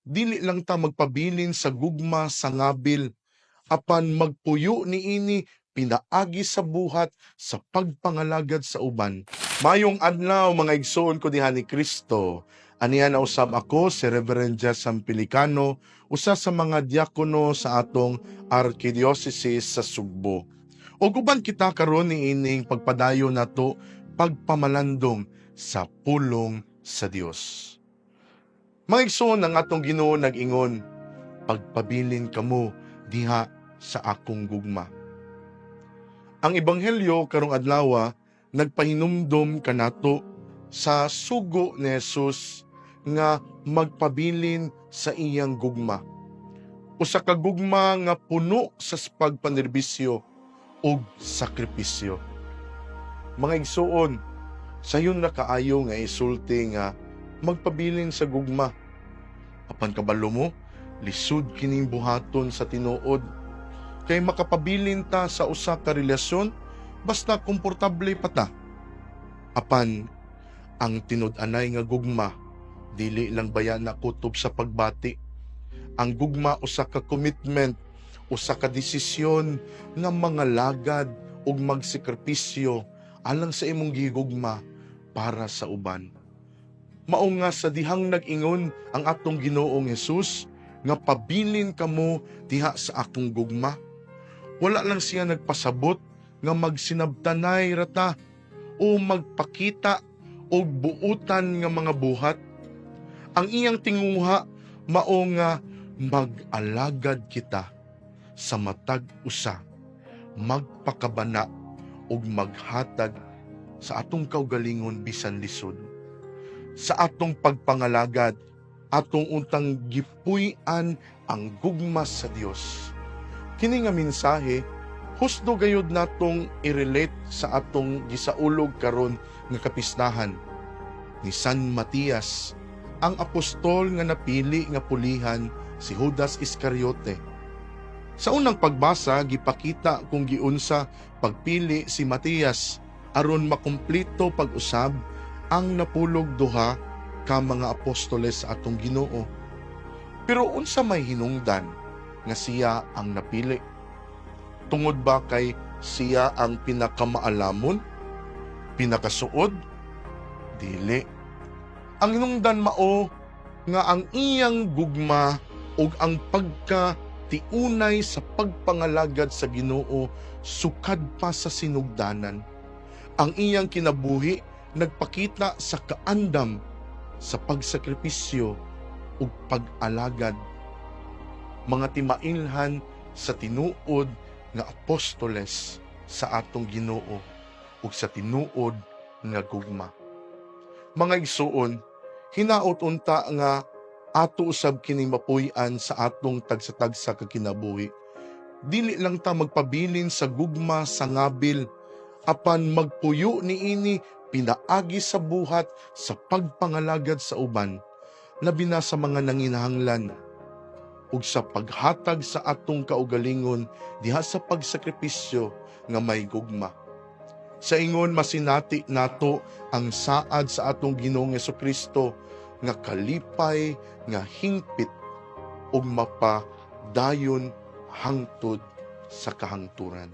Dili lang ta magpabilin sa gugma sa ngabil, apan magpuyo niini pinaagi sa buhat sa pagpangalagad sa uban. Mayong adlaw mga igsoon ko diha ni Kristo. Aniya na usab ako si Reverend Jessam Pilicano, usa sa mga diakono sa atong Archdiocese sa Sugbo. O guban kita karon ni ining pagpadayon nato pagpamalandong sa pulong sa Dios. Mga igsoon ang atong Ginoo nag-ingon, pagpabilin kamo diha sa akong gugma. Ang ebanghelyo karong adlaw nagpahinumdom kanato sa sugo ni Jesus nga magpabilin sa iyang gugma. Usa ka gugma nga puno sa pagpanerbisyo ug sakripisyo. Mga igsoon, sayon na kaayo nga isulti nga magpabilin sa gugma. Apan kabalo mo, lisod kining buhaton sa tinuod. Kay makapabilin ta sa usa ka relasyon basta komportable pa ta. Apan ang tinud-anay nga gugma dili lang baya na kutob sa pagbati. Ang gugma usa ka commitment, usa ka desisyon nga mangalagad ug magsekripisyo alang sa imong gigugma para sa uban. Mao nga sa dihang nag-ingon ang atong Ginoong Hesus nga pabilin kamo diha sa akong gugma. Wala lang siya nagpasabot nga magsinabtanay rata o magpakita o buutan nga mga buhat. Ang iyang tinguha mao nga mag-alagad kita sa matag usa, magpakabana ug maghatag sa atong kaugalingon bisan lisod. Sa atong pagpangalagad, atong untang gipuy-an ang gugma sa Dios. Kini nga mensahe, husdo gayud natong i-relate sa atong gisaulog karon nga kapisnahan ni San Matias, ang apostol nga napili nga pulihan si Judas Iscariote. Sa unang pagbasa, gipakita kung giunsa pagpili si Matias aron makumplito pag-usab ang napulog duha ka mga apostoles sa atong Ginoo. Pero unsa may hinungdan nga siya ang napili? Tungod ba kay siya ang pinakamaalamon? Pinakasuod? Dili. Ang hinungdan mao nga ang iyang gugma ug ang pagkatiunay sa pagpangalagad sa Ginoo sukad pa sa sinugdanan. Ang iyang kinabuhi nagpakita sa kaandam sa pagsakripisyo ug pag-alagad. Mga timailhan sa tinuod nga apostoles sa atong Ginoo ug sa tinuod nga gugma. Mga igsuon, hinaot unta nga ato usab kining mapuy-an sa atong tagsa-tagsa ka kinabuhi. Dili lang ta magpabilin sa gugma sa ngabil, apan magpuyo niini pinaagi sa buhat sa pagpangalagad sa uban, labi na sa mga nanginahanglan ug sa paghatag sa atong kaugalingon diha sa pagsakripisyo nga may gugma. Sa ingon masinati nato ang saad sa atong Ginoong Jesucristo nga kalipay, nga hingpit ug mapadayon hangtod sa kahangturan.